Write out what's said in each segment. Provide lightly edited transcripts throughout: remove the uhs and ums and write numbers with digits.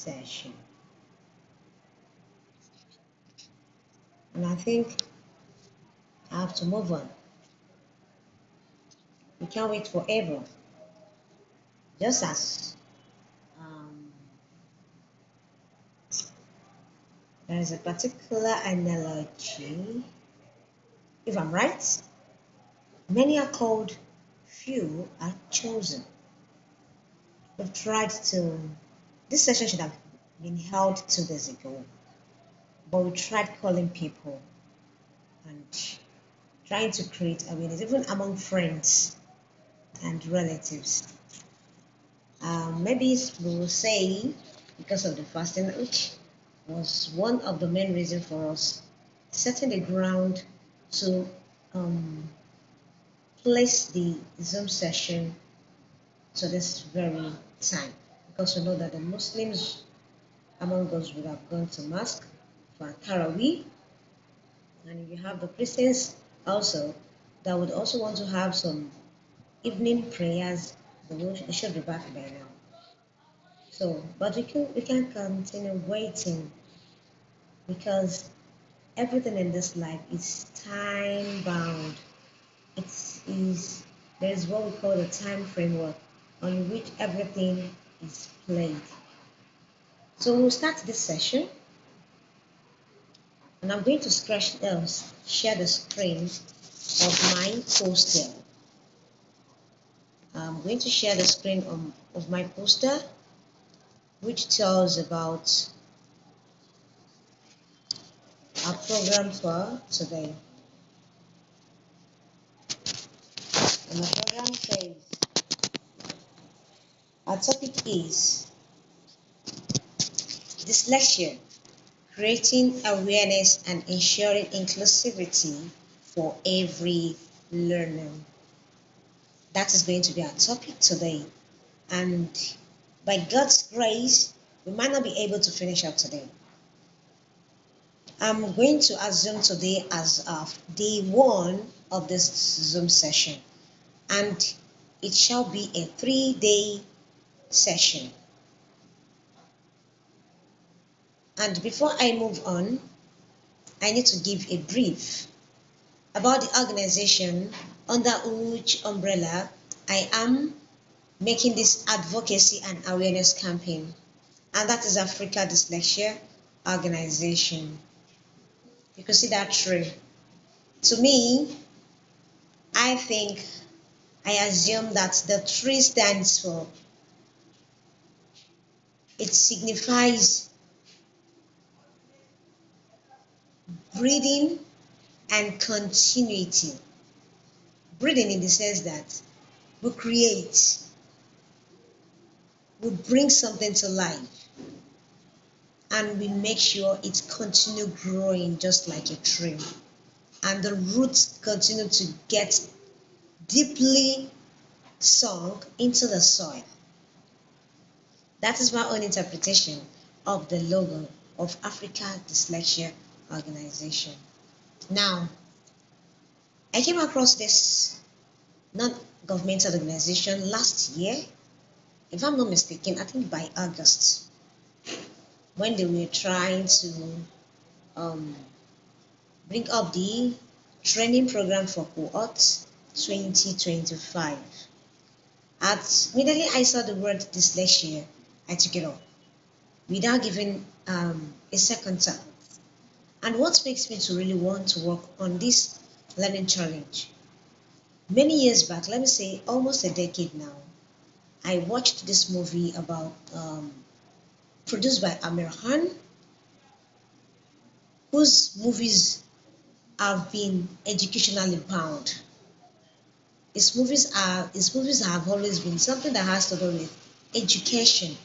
session. And I think I have to move on. We can't wait forever. Just as um, there is a particular analogy, if I'm right, many are called, few are chosen. We've tried to, this session should have been held 2 days ago, but we tried calling people and trying to create awareness, even among friends and relatives. Maybe we will say because of the fasting, which was one of the main reasons for us setting the ground to place the Zoom session to this very time, because we know that the Muslims among us would have gone to mosque for Tarawih, and if you have the Christians also that would also want to have some evening prayers, they should be back by now. So, but we can continue waiting, because everything in this life is time bound. It is There is what we call the time framework on which everything is played. So we'll start this session, and I'm going to share the screen of my poster. I'm going to share the screen of my poster, which tells about our program for today. And the program says our topic is dyslexia, creating awareness and ensuring inclusivity for every learner. That is going to be our topic today. And by God's grace, we might not be able to finish up today. I'm going to assume today as of day 1 of this Zoom session, and it shall be a 3-day session. And before I move on, I need to give a brief about the organization under which umbrella I am making this advocacy and awareness campaign, and that is Africa Dyslexia Organization. You can see that tree. To me, I assume that the tree stands for, it signifies breathing and continuity. Breathing in the sense that we create, we bring something to life, and we make sure it continue growing just like a tree, and the roots continue to get deeply sunk into the soil. That is my own interpretation of the logo of Africa Dyslexia Organization. Now, I came across this non-governmental organization last year, if I'm not mistaken, I think by August, when they were trying to bring up the training program for cohort 2025. Immediately I saw the word dyslexia, I took it up without giving a second thought. And what makes me to really want to work on this learning challenge? Many years back, let me say almost a decade now, I watched this movie about produced by Amir Khan, whose movies have been educationally bound. His movies have always been something that has to do with education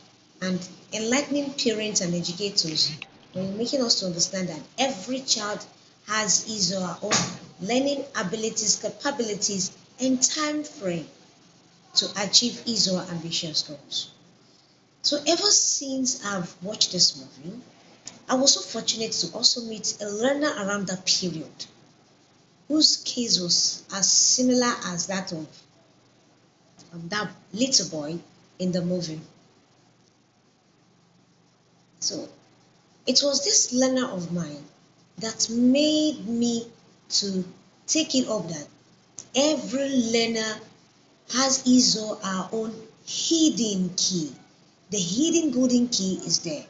and enlightening parents and educators, and making us to understand that every child has his or her own learning abilities, capabilities, and time frame to achieve his or her ambitious goals. So ever since I've watched this movie, I was so fortunate to also meet a learner around that period, whose case was as similar as that of that little boy in the movie. So it was this learner of mine that made me to take it up that every learner has his or her own hidden key. The hidden golden key is there.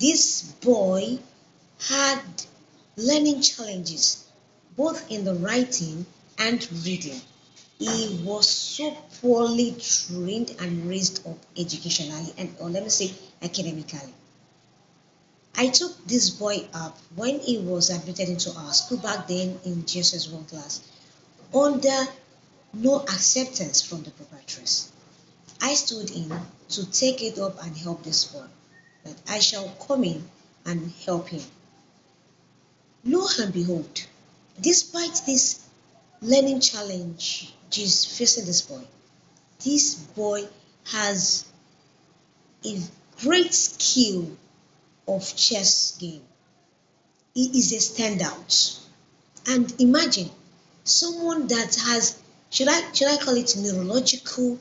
This boy had learning challenges both in the writing and reading. He was so poorly trained and raised up educationally and, or let me say, academically. I took this boy up when he was admitted into our school back then in GSS1 class under no acceptance from the proprietress. I stood in to take it up and help this boy, that I shall come in and help him. Lo and behold, despite this learning challenge is facing this boy has a great skill of chess game. He is a standout. And imagine someone that has, should I call it neurological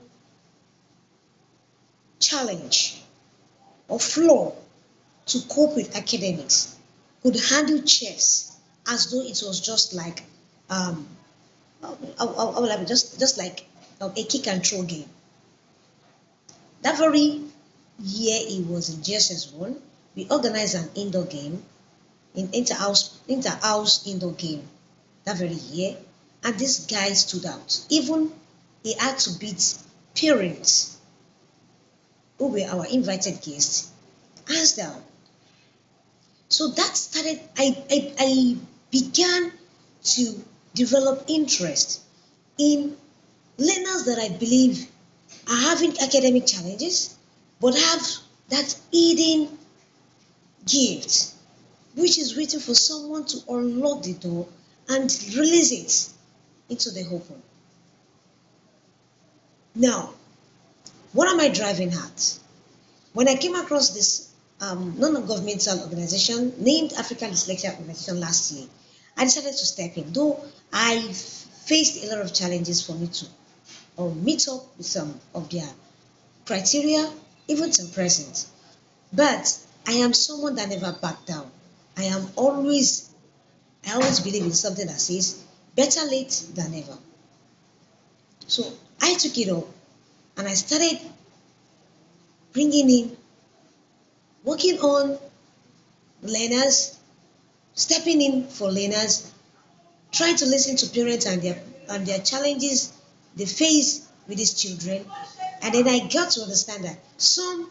challenge or flaw to cope with academics, could handle chess as though it was just like just like a kick and throw game. That very year he was in GSS1, we organized an indoor game, in inter-house indoor game that very year, and this guy stood out. Even he had to beat parents who were our invited guests, hands down. So that started, I began to develop interest in learners that I believe are having academic challenges, but have that hidden gift, which is waiting for someone to unlock the door and release it into the open. Now, what am I driving at? When I came across this non-governmental organization named African Dyslexia Organization last year, I decided to step in, though I faced a lot of challenges for me to meet up with some of their criteria, even till present. But I am someone that never back down. I always believe in something that says better late than never. So I took it up and I started bringing in, working on learners, stepping in for learners, trying to listen to parents and their challenges they face with these children. And then I got to understand that some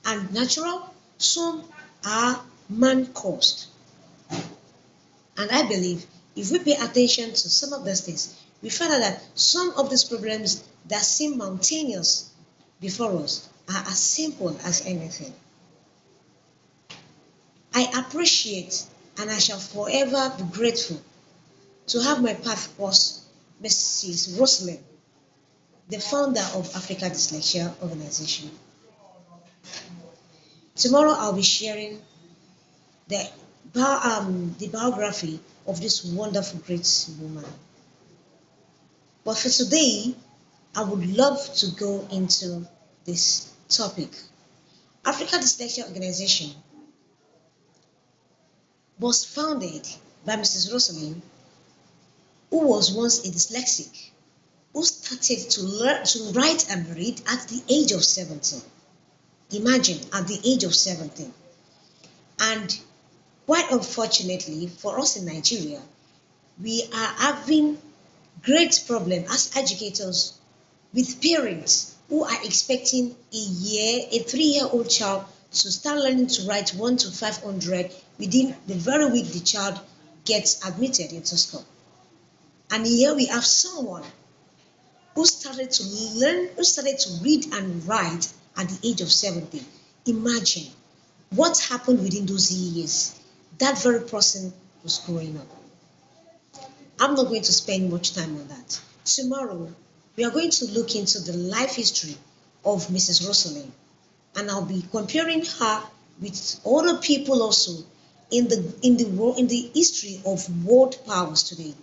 are natural, some are man-caused. And I believe if we pay attention to some of these things, we find out that some of these problems that seem mountainous before us are as simple as anything. I appreciate and I shall forever be grateful to have my path cross Mrs. Rosalind, the founder of Africa Dyslexia Organization. Tomorrow I'll be sharing the biography of this wonderful great woman. But for today, I would love to go into this topic. Africa Dyslexia Organization was founded by Mrs. Rosalind, who was once a dyslexic, who started to learn to write and read at the age of 17. Imagine, at the age of 17. And quite unfortunately for us in Nigeria, we are having great problem as educators with parents who are expecting a 3-year-old child to start learning to write 1 to 500 within the very week the child gets admitted into school. And here we have someone who started to learn, who started to read and write at the age of 17. Imagine what happened within those years. That very person was growing up. I'm not going to spend much time on that. Tomorrow, we are going to look into the life history of Mrs. Rosalind, and I'll be comparing her with other people also in the history of world powers today,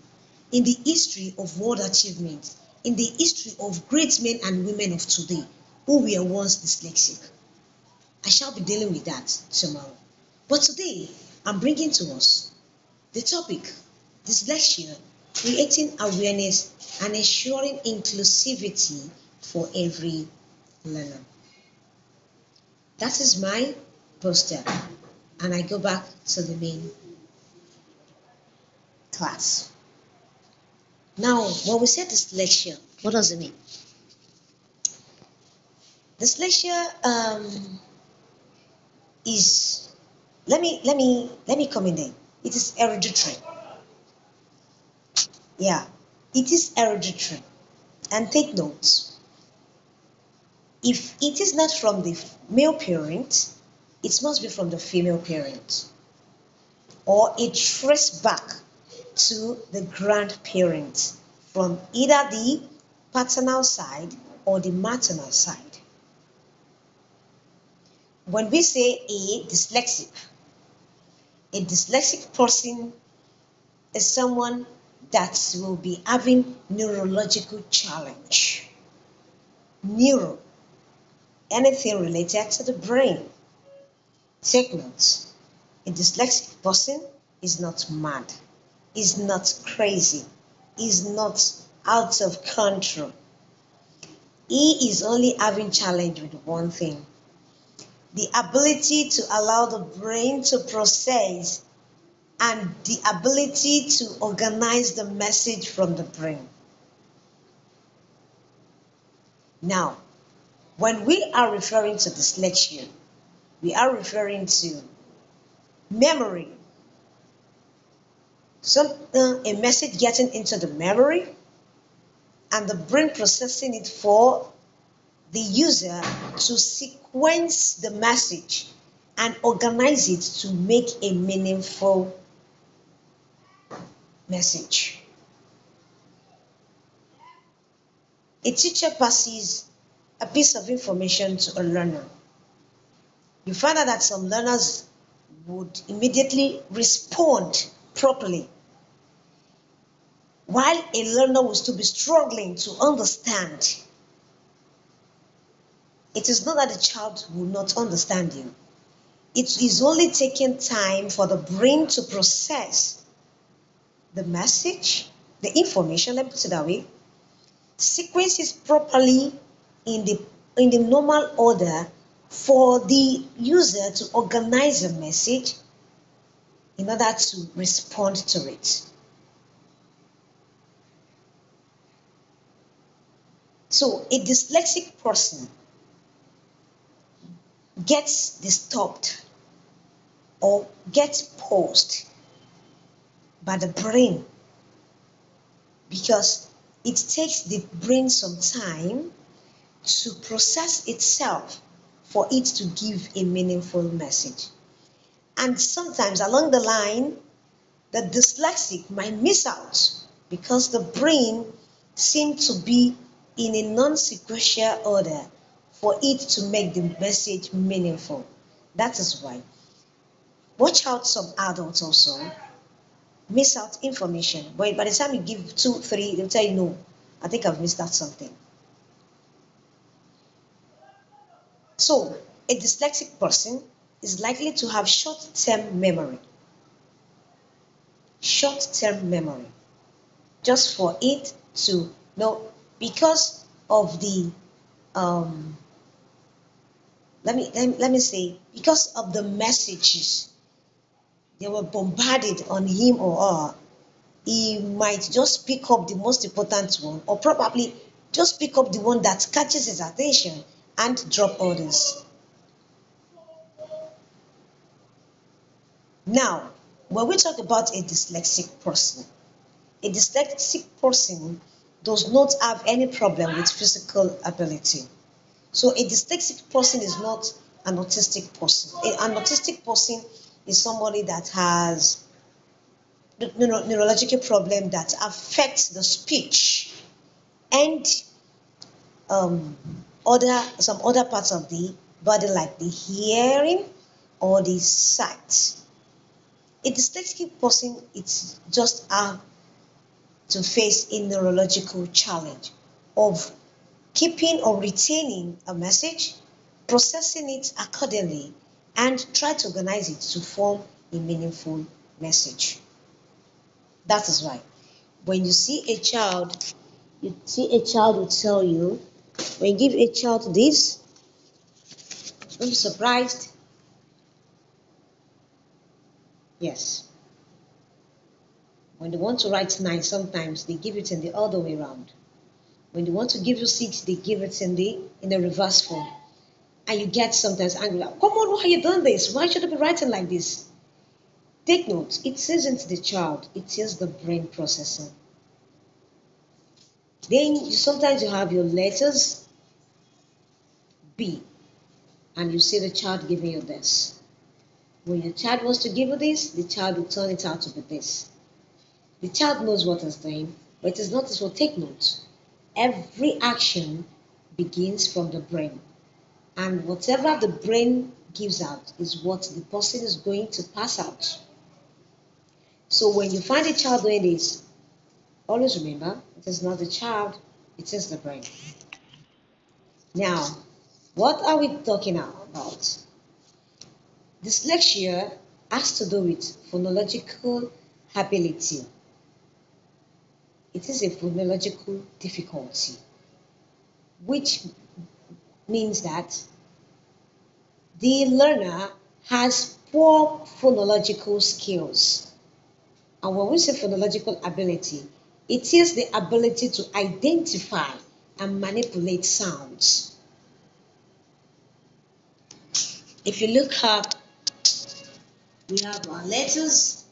in the history of world achievements, in the history of great men and women of today who were once dyslexic. I shall be dealing with that tomorrow. But today, I'm bringing to us the topic, dyslexia, creating awareness and ensuring inclusivity for every learner. That is my poster, and I go back to the main class. Now, when we say dyslexia, what does it mean? Dyslexia is, let me come in there. It is hereditary. Yeah, it is hereditary. And take note, if it is not from the male parent, it must be from the female parent, or it traces back to the grandparent from either the paternal side or the maternal side. When we say a dyslexic person is someone that will be having neurological challenge. Neuro, anything related to the brain. Take note, a dyslexic person is not mad, is not crazy, is not out of control. He is only having challenge with one thing: the ability to allow the brain to process and the ability to organize the message from the brain. Now, when we are referring to dyslexia, we are referring to memory. A message getting into the memory and the brain processing it for the user to sequence the message and organize it to make a meaningful message. A teacher passes a piece of information to a learner. You find out that some learners would immediately respond properly, while a learner will still be struggling to understand. It is not that the child will not understand you. It is only taking time for the brain to process the message, the information, let me put it that way, sequence it properly in the normal order for the user to organize the message in order to respond to it. So a dyslexic person gets disturbed or gets paused by the brain because it takes the brain some time to process itself for it to give a meaningful message. And sometimes along the line, the dyslexic might miss out because the brain seems to be in a non-sequential order for it to make the message meaningful. That is why. Watch out, some adults also miss out information. But by the time you give 2, 3, they'll tell you, no, I think I've missed out something. So, a dyslexic person is likely to have short-term memory. Short-term memory. Just for it to know, because of the let me say, because of the messages they were bombarded on him or her, he might just pick up the most important one, or probably just pick up the one that catches his attention and drop others. Now, when we talk about a dyslexic person does not have any problem with physical ability. So a dyslexic person is not an autistic person. An autistic person is somebody that has neurological problem that affects the speech and some other parts of the body, like the hearing or the sight. A dyslexic person, it's just to face a neurological challenge of keeping or retaining a message processing it accordingly, and try to organize it to form a meaningful message. That is why when you see a child, will tell you, when you give a child this, don't be surprised. Yes. When they want to write 9, sometimes they give it in the other way around. When they want to give you 6, they give it in the reverse form. And you get sometimes angry, like, come on, why have you done this? Why should I be writing like this? Take note, it isn't the child, it is the brain processing. Then sometimes you have your letters B, and you see the child giving you this. When your child wants to give you this, the child will turn it out to be this. The child knows what it's doing, but it is not as well. Take note. Every action begins from the brain, and whatever the brain gives out is what the person is going to pass out. So when you find a child doing this, always remember it is not the child, it is the brain. Now, what are we talking about? Dyslexia has to do with phonological ability. It is a phonological difficulty, which means that the learner has poor phonological skills. And when we say phonological ability, it is the ability to identify and manipulate sounds. If you look up, we have our letters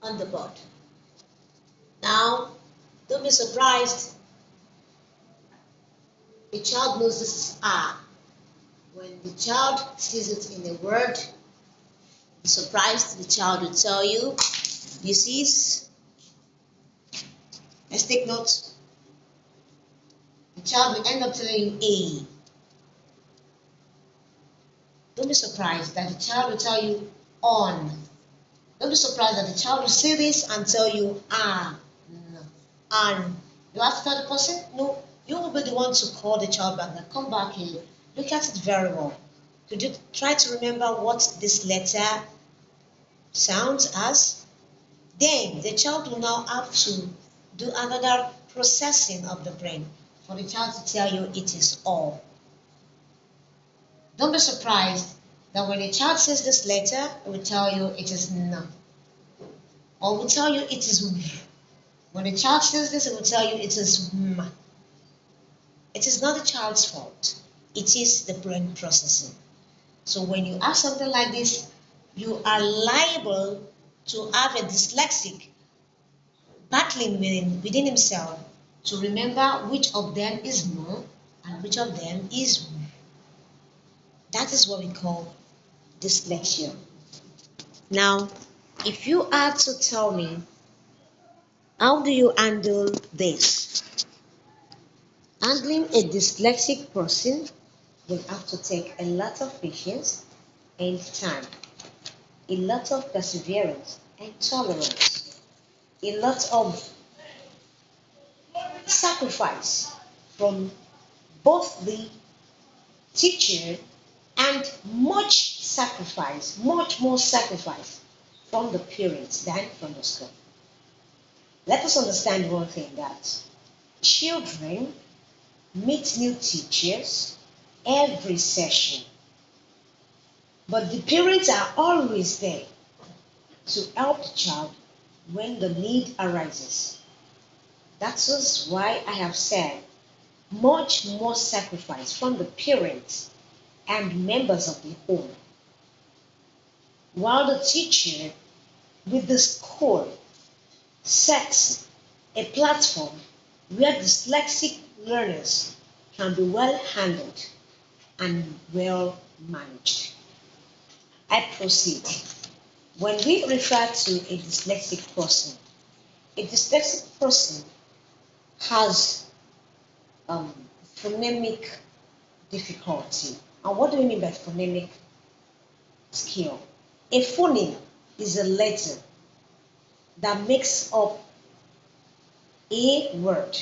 on the board. Now, don't be surprised. A child knows this is R. When the child sees it in a word, be surprised, the child will tell you, this is, let's take note, the child will end up telling you A. Don't be surprised that the child will tell you on. Don't be surprised that the child will say this and tell you no, and. You have to tell the person, no, you will be the one to call the child back. Now come back here, look at it very well. Could you try to remember what this letter sounds as? Then the child will now have to do another processing of the brain for the child to tell you it is all. Don't be surprised that when a child says this letter, it will tell you it is no. Or will tell you it is w. When a child says this, it will tell you it is m. It is not the child's fault. It is the brain processing. So when you have something like this, you are liable to have a dyslexic battling within himself to remember which of them is no and which of them is w. That is what we call dyslexia. Now, if you are to tell me, how do you handle this? Handling a dyslexic person will have to take a lot of patience and time, a lot of perseverance and tolerance, a lot of sacrifice from both the teacher and much more sacrifice from the parents than from the school. Let us understand one thing, that children meet new teachers every session, but the parents are always there to help the child when the need arises. That is why I have said much more sacrifice from the parents and members of the home, while the teacher with the school sets a platform where dyslexic learners can be well handled and well managed. I proceed. When we refer to a dyslexic person has phonemic difficulty. And what do we mean by phonemic skill? A phoneme is a letter that makes up a word,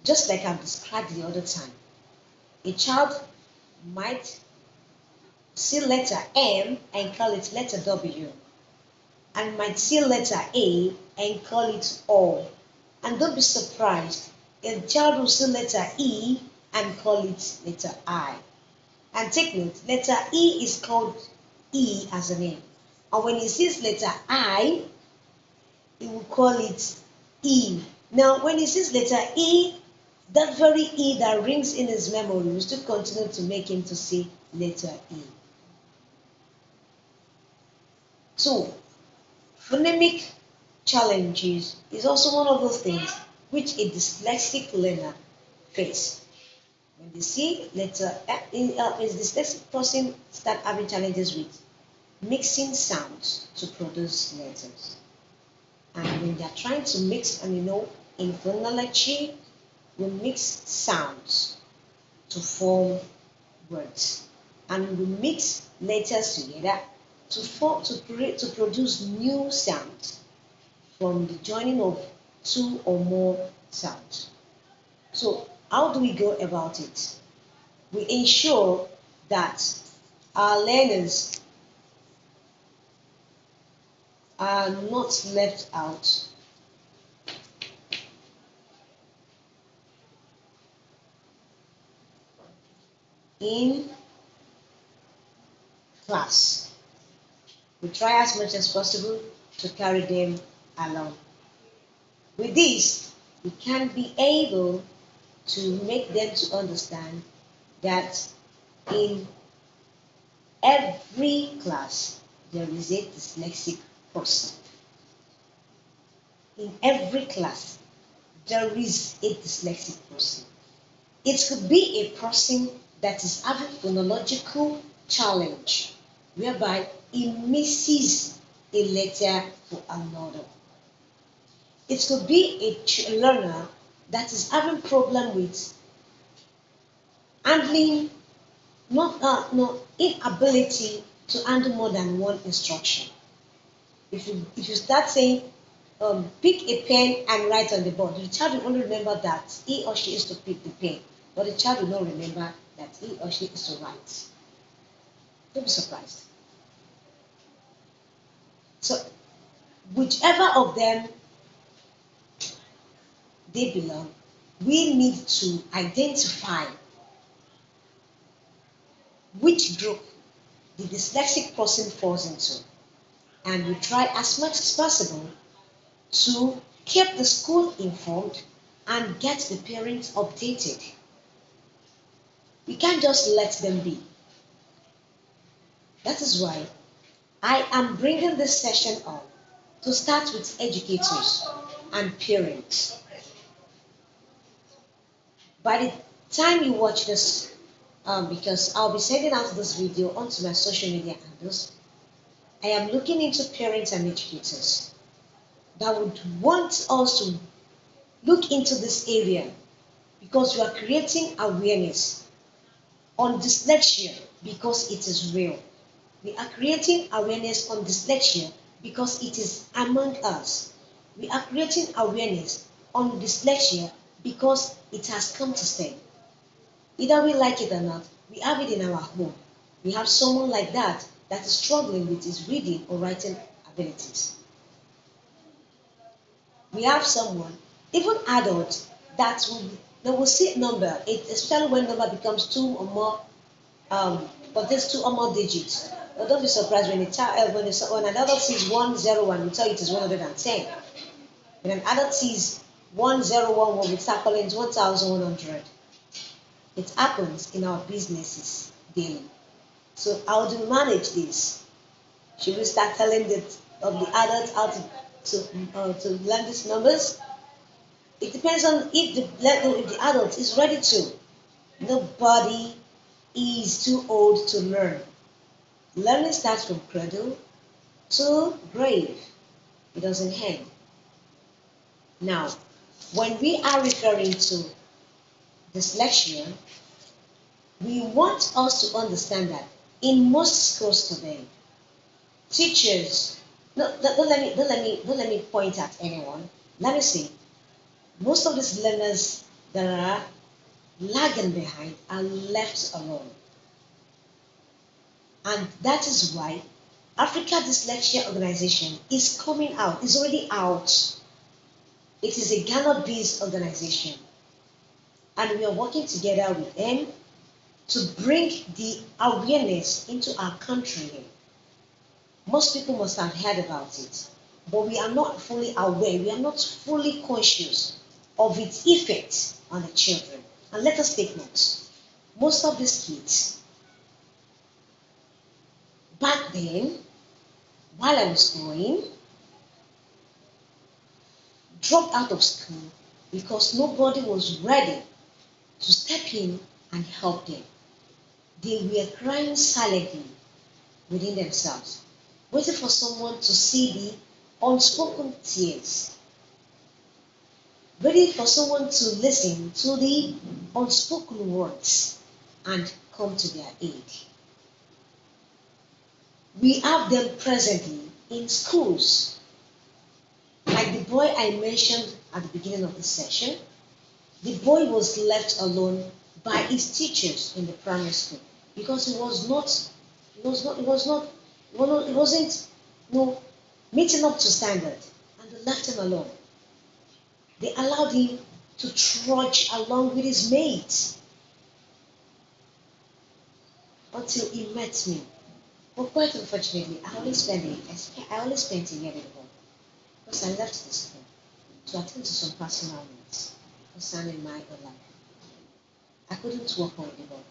just like I've described the other time. A child might see letter M and call it letter W, and might see letter A and call it O. And don't be surprised if the child will see letter E and call it letter I. And take note, letter E is called E as a name. And when he sees letter I, he will call it E. Now, when he sees letter E, that very E that rings in his memory will still continue to make him to see letter E. So, phonemic challenges is also one of those things which a dyslexic learner face. When they see letter a dyslexic person start having challenges with mixing sounds to produce letters. And when they are trying to mix, and in phonology, we mix sounds to form words. And we mix letters together to produce new sounds from the joining of two or more sounds. So how do we go about it? We ensure that our learners are not left out. In class. We try as much as possible to carry them along. With this, we can be able to make them to understand that in every class there is a dyslexic person. In every class there is a dyslexic person. It could be a person that is having phonological challenge, whereby he misses a letter for another. It could be a learner that is having problem with handling, inability to handle more than one instruction. If you start saying, pick a pen and write on the board, the child will only remember that he or she is to pick the pen, but the child will not remember that he or she is to write. Don't be surprised. So, whichever of them they belong, we need to identify which group the dyslexic person falls into, and we try as much as possible to keep the school informed and get the parents updated. We can't just let them be. That is why I am bringing this session up to start with educators and parents. By the time you watch this, because I'll be sending out this video onto my social media handles, I am looking into parents and educators that would want us to look into this area, because we are creating awareness on dyslexia because it is real. We are creating awareness on dyslexia because it is among us. We are creating awareness on dyslexia because it has come to stay. Either we like it or not, we have it in our home. We have someone like that that is struggling with his reading or writing abilities. We have someone, even adults, that will see a number, especially when number becomes two or more, but there's two or more digits. But don't be surprised when an adult sees 101, we tell you it is 110. When an adult sees 1011, we start calling it 1100. It happens in our businesses daily. So how do we manage this? Should we start telling the adults how to learn these numbers? It depends on if the adult is ready to. Nobody is too old to learn. Learning starts from cradle to grave. It doesn't end. Now, when we are referring to dyslexia, we want us to understand that in most schools today, teachers, don't let me point at anyone. Let me see. Most of these learners that are lagging behind are left alone. And that is why Africa Dyslexia Organization is coming out, is already out. It is a Ghana-based organization, and we are working together with them to bring the awareness into our country. Most people must have heard about it, but we are not fully aware, we are not fully conscious of its effects on the children. And let us take note. Most of these kids, back then, while I was growing, dropped out of school because nobody was ready to step in and help them. They were crying silently within themselves, waiting for someone to see the unspoken tears, waiting for someone to listen to the unspoken words and come to their aid. We have them presently in schools. Like the boy I mentioned at the beginning of the session, the boy was left alone by his teachers in the primary school because he wasn't, meeting up to standard, and they left him alone. They allowed him to trudge along with his mates until he met me. But quite unfortunately, I only spent a year with him because I left the school to attend to some personal needs concerning my own life. I couldn't work on the boy.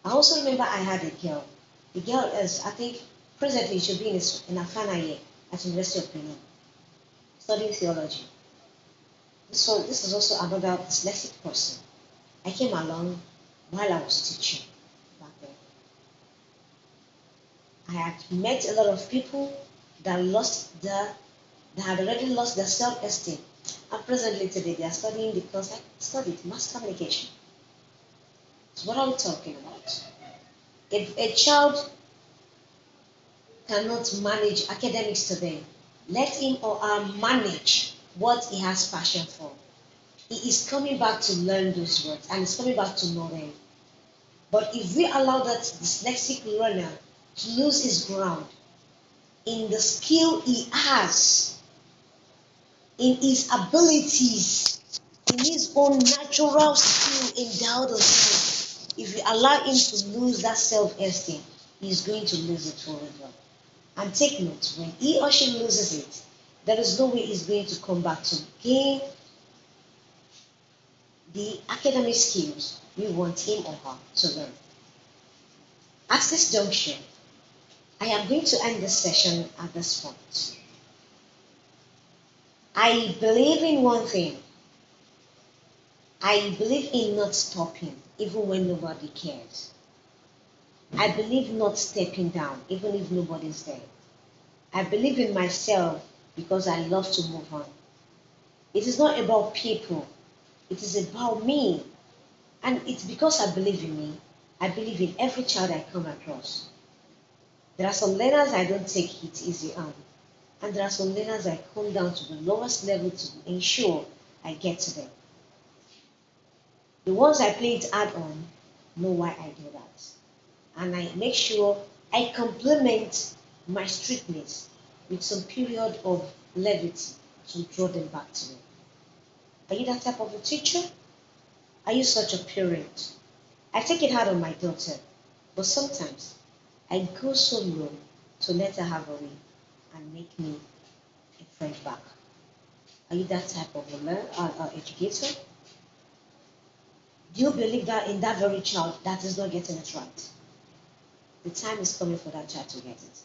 I also remember I had a girl. The girl is, I think, presently should be in her final year at University of Benin, studying theology. This is also another dyslexic person. I came along while I was teaching back then. I had met a lot of people that had already lost their self-esteem. And presently today they are studying the course I studied, mass communication. So what are we talking about? If a child cannot manage academics today, let him or her manage what he has passion for. He is coming back to learn those words and he's coming back to know them. But if we allow that dyslexic learner to lose his ground in the skill he has, in his abilities, in his own natural skill endowed on him, if we allow him to lose that self-esteem, he's going to lose it forever. And take note, when he or she loses it, there is no way he's going to come back to gain the academic skills we want him or her to learn. At this juncture, I am going to end this session at this point. I believe in one thing. I believe in not stopping even when nobody cares. I believe not stepping down even if nobody's there. I believe in myself because I love to move on. It is not about people. It is about me. And it's because I believe in me. I believe in every child I come across. There are some learners I don't take it easy on. And there are some learners I come down to the lowest level to ensure I get to them. The ones I play it hard on know why I do that. And I make sure I complement my strictness with some period of levity to draw them back to me. Are you that type of a teacher? Are you such a parent? I take it hard on my daughter, but sometimes I go so low to let her have a way and make me a friend back. Are you that type of a educator? Do you believe that in that very child that is not getting it right? The time is coming for that child to get it.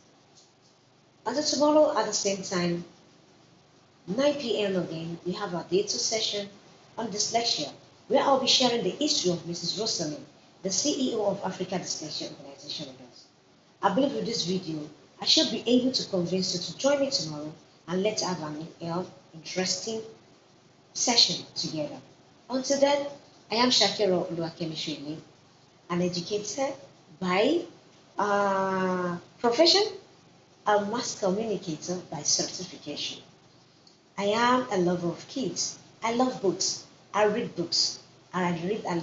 Until tomorrow at the same time, 9 p.m. again, we have our day 2 session on dyslexia, where I'll be sharing the history of Mrs. Rosalind, the CEO of Africa Dyslexia Organization with us. I believe with this video, I should be able to convince you to join me tomorrow and let's have an interesting session together. Until then, I am Shakira Oluwakemi, an educator by profession, a mass communicator by certification. I am a lover of kids. I love books. I read books. I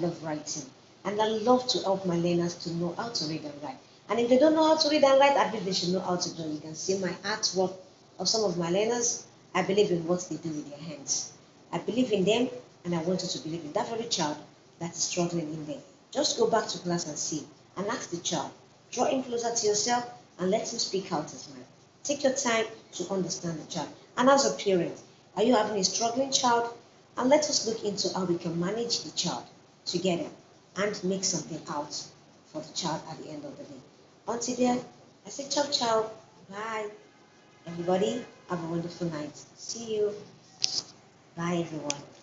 love writing. And I love to help my learners to know how to read and write. And if they don't know how to read and write, I believe they should know how to draw. You can see my artwork of some of my learners. I believe in what they do with their hands. I believe in them, and I want you to believe in that very child that is struggling in there. Just go back to class and see, and ask the child. Draw him closer to yourself and let him speak out his mind. Take your time to understand the child. And as a parent, are you having a struggling child? And let us look into how we can manage the child together and make something out for the child at the end of the day. Until then, I say ciao ciao. Bye. Everybody, have a wonderful night. See you. Bye, everyone.